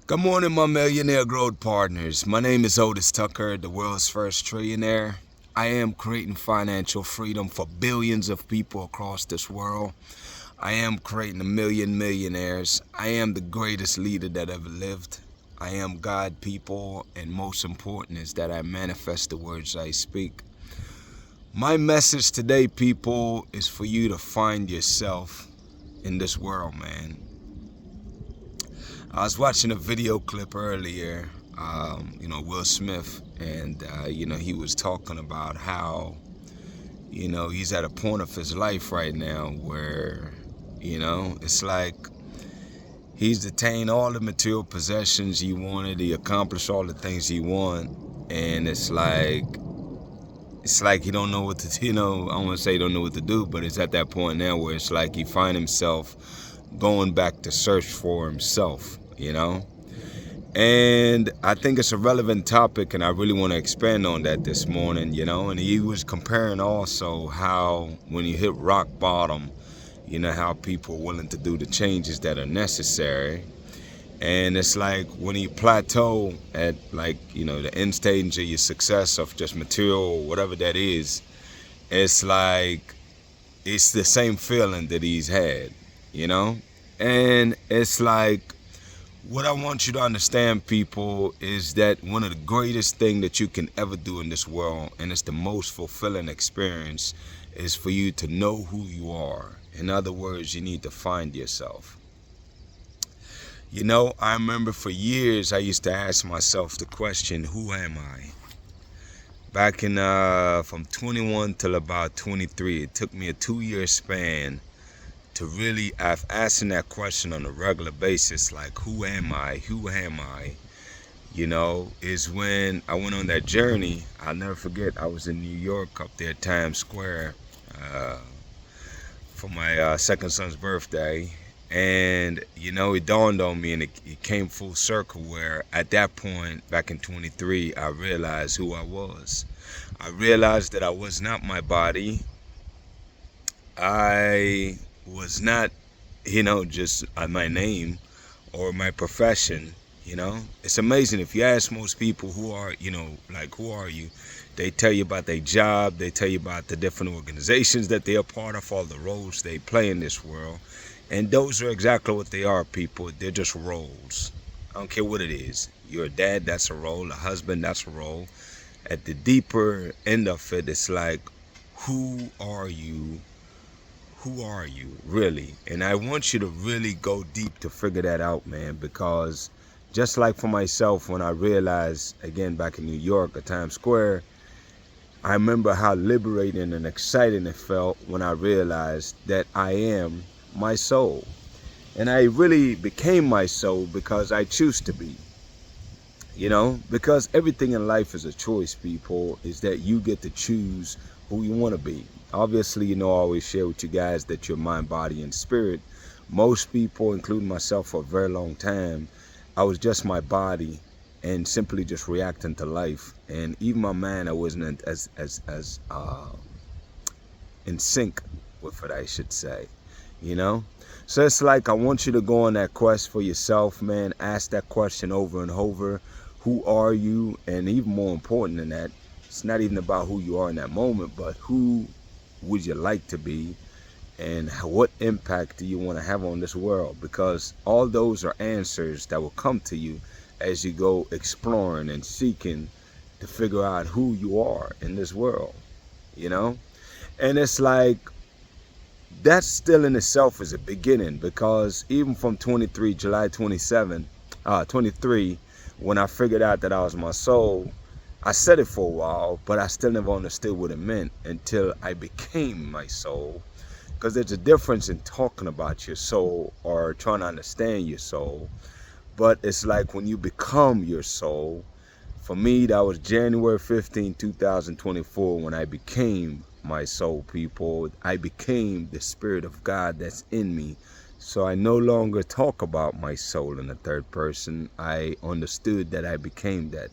Good morning, my millionaire growth partners. My name is Otis Tucker, the world's first trillionaire. I am creating financial freedom for billions of people across this world. I am creating a million millionaires. I am the greatest leader that ever lived. I am God, people, and most important is that I manifest the words I speak. My message today, people, is for you to find yourself in this world, man. I was watching a video clip earlier, Will Smith, and, he was talking about how, he's at a point of his life right now where, it's like he's attained all the material possessions he wanted, he accomplished all the things he wanted, and it's like he don't know what to, I don't want to say he don't know what to do, but it's at that point now where it's like he find himself going back to search for himself, And I think it's a relevant topic, and I really want to expand on that this morning, And he was comparing also how when you hit rock bottom, how people are willing to do the changes that are necessary. And it's like when you plateau at the end stage of your success of just material, whatever that is, it's like it's the same feeling that he's had, And it's like, what I want you to understand, people, is that one of the greatest things that you can ever do in this world, and it's the most fulfilling experience, is for you to know who you are. In other words, you need to find yourself. I remember for years I used to ask myself the question, who am I? Back in from 21 till about 23, it took me a 2-year span to really asking that question on a regular basis, like, who am I? Who am I? Is when I went on that journey. I'll never forget, I was in New York up there, Times Square, for my second son's birthday. And, it dawned on me, and it came full circle where at that point, back in 23, I realized who I was. I realized that I was not my body. I was not, just my name or my profession. It's amazing. If you ask most people who are you, they tell you about their job, they tell you about the different organizations that they're part of, all the roles they play in this world. And those are exactly what they are, people. They're just roles. I don't care what it is. You're a dad, that's a role. A husband, that's a role. At the deeper end of it, it's like, who are you? Who are you, really? And I want you to really go deep to figure that out, man, because just like for myself, when I realized, again, back in New York at Times Square, I remember how liberating and exciting it felt when I realized that I am my soul. And I really became my soul because I choose to be, because everything in life is a choice, people, is that you get to choose who you want to be. Obviously, I always share with you guys that you're mind, body, and spirit. Most people, including myself for a very long time, I was just my body and simply just reacting to life. And even my mind, I wasn't as in sync with it, I should say, So it's like, I want you to go on that quest for yourself, man. Ask that question over and over. Who are you? And even more important than that, it's not even about who you are in that moment, but who would you like to be, and what impact do you want to have on this world? Because all those are answers that will come to you as you go exploring and seeking to figure out who you are in this world, And it's like, that still in itself is a beginning, because even from July 23, when I figured out that I was my soul, I said it for a while, but I still never understood what it meant until I became my soul. Because there's a difference in talking about your soul or trying to understand your soul. But it's like when you become your soul. For me, that was January 15, 2024, when I became my soul, people. I became the Spirit of God that's in me. So I no longer talk about my soul in the third person. I understood that I became that,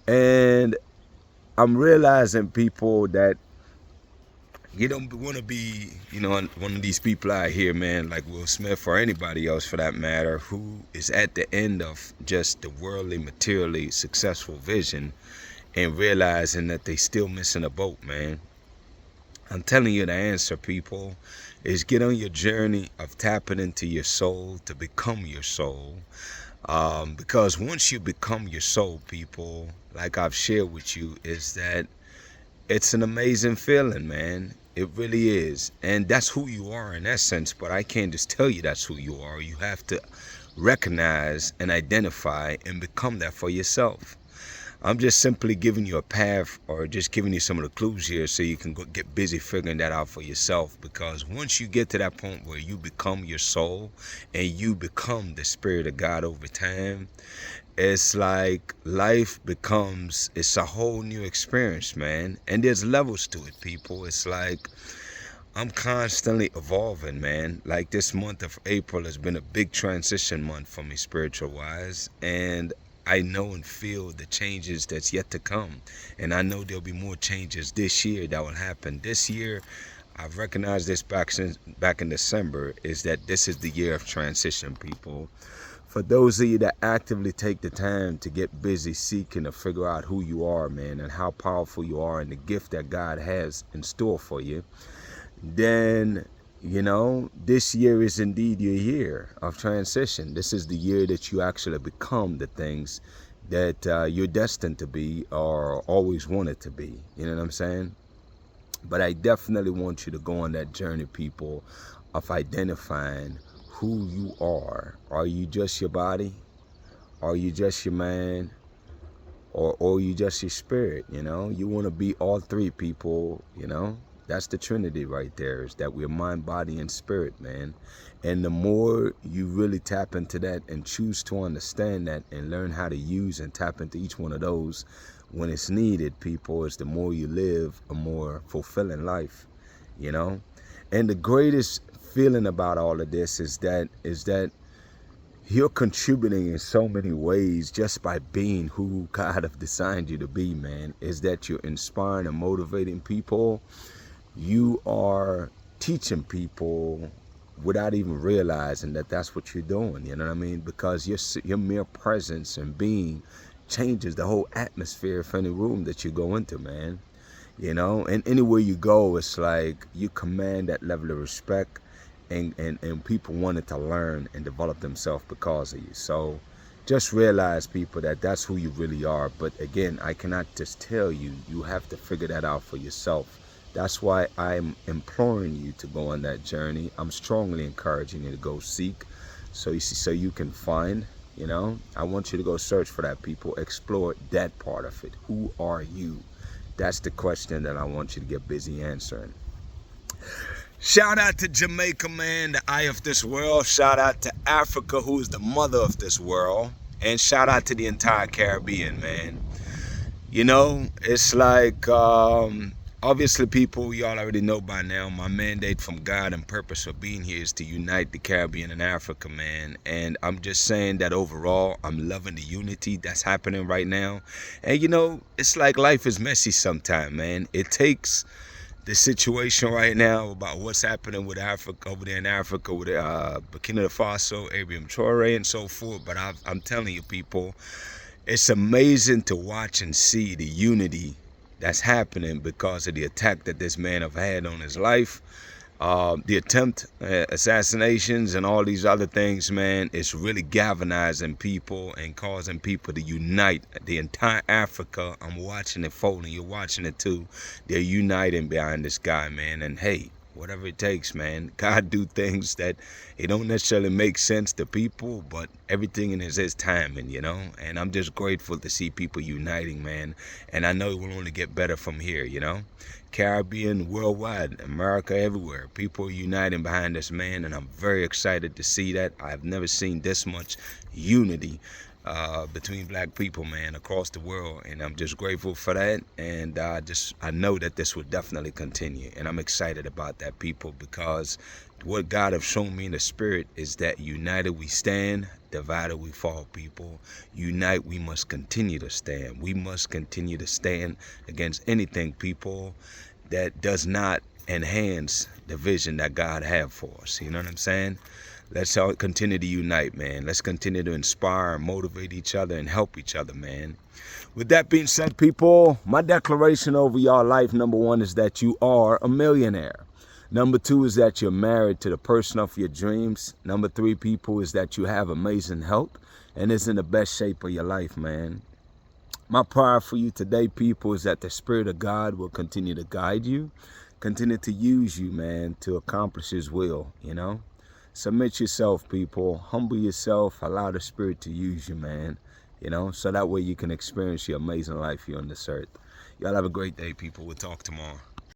And I'm realizing, people, that You don't want to be, one of these people out here, man, like Will Smith or anybody else for that matter, who is at the end of just the worldly, materially successful vision and realizing that they still missing a boat, man. I'm telling you the answer, people, is get on your journey of tapping into your soul to become your soul. Because once you become your soul, people, like I've shared with you, is that it's an amazing feeling, man. It really is. And that's who you are in essence, but I can't just tell you that's who you are. You have to recognize and identify and become that for yourself. I'm just simply giving you a path or just giving you some of the clues here so you can go get busy figuring that out for yourself. Because once you get to that point where you become your soul and you become the spirit of God over time, it's like life becomes, it's a whole new experience, man. And there's levels to it, people. It's like I'm constantly evolving, man. Like this month of April has been a big transition month for me spiritual wise, and I know and feel the changes that's yet to come. And I know there'll be more changes this year that will happen. This year, I've recognized this back in December, is that this is the year of transition, people. For those of you that actively take the time to get busy seeking to figure out who you are, man, and how powerful you are and the gift that God has in store for you, then, this year is indeed your year of transition. This is the year that you actually become the things that you're destined to be or always wanted to be. You know what I'm saying? But I definitely want you to go on that journey, people, of identifying who you are. Are you just your body? Are you just your mind? Or are you just your spirit? You want to be all three, people. That's the Trinity right there, is that we're mind, body, and spirit, man. And the more you really tap into that and choose to understand that and learn how to use and tap into each one of those when it's needed, people, is the more you live a more fulfilling life, And the greatest feeling about all of this is that you're contributing in so many ways just by being who God have designed you to be, man. Is that you're inspiring and motivating people. You are teaching people without even realizing that that's what you're doing, you know what I mean? Because your mere presence and being changes the whole atmosphere of any room that you go into, man. And anywhere you go, it's like you command that level of respect, and people wanted to learn and develop themselves because of you. So just realize, people, that that's who you really are. But again, I cannot just tell you. You have to figure that out for yourself. That's why I'm imploring you to go on that journey. I'm strongly encouraging you to go seek, so you can find. I want you to go search for that, people. Explore that part of it. Who are you? That's the question that I want you to get busy answering. Shout out to Jamaica, man, the eye of this world. Shout out to Africa, who is the mother of this world. And shout out to the entire Caribbean, man. It's like, obviously, people, y'all already know by now, my mandate from God and purpose for being here is to unite the Caribbean and Africa, man. And I'm just saying that overall, I'm loving the unity that's happening right now. And, it's like life is messy sometimes, man. It takes the situation right now about what's happening with Africa, over there in Africa, with Burkina Faso, Abraham Traore, and so forth. But I'm telling you, people, it's amazing to watch and see the unity that's happening because of the attack that this man have had on his life. The attempt, assassinations, and all these other things, man, it's really galvanizing people and causing people to unite. The entire Africa, I'm watching it folding. You're watching it too. They're uniting behind this guy, man. And hey, whatever it takes, man. God do things that it don't necessarily make sense to people, but everything in his timing, And I'm just grateful to see people uniting, man. And I know it will only get better from here, Caribbean, worldwide, America, everywhere. People are uniting behind this man, and I'm very excited to see that. I've never seen this much unity between black people, man, across the world, and I'm just grateful for that. And I know that this will definitely continue, and I'm excited about that, people, because what God have shown me in the spirit is that united we stand, divided we fall, people. Unite, we must continue to stand. We must continue to stand against anything, people, that does not enhance the vision that God have for us. You know what I'm saying? Let's all continue to unite, man. Let's continue to inspire and motivate each other and help each other, man. With that being said, people, my declaration over your life, number one, is that you are a millionaire. Number two is that you're married to the person of your dreams. Number three, people, is that you have amazing health and is in the best shape of your life, man. My prayer for you today, people, is that the Spirit of God will continue to guide you, continue to use you, man, to accomplish His will, you know? Submit yourself, people. Humble yourself. Allow the Spirit to use you, man. You know, so that way you can experience your amazing life here on this earth. Y'all have a great day, people. We'll talk tomorrow.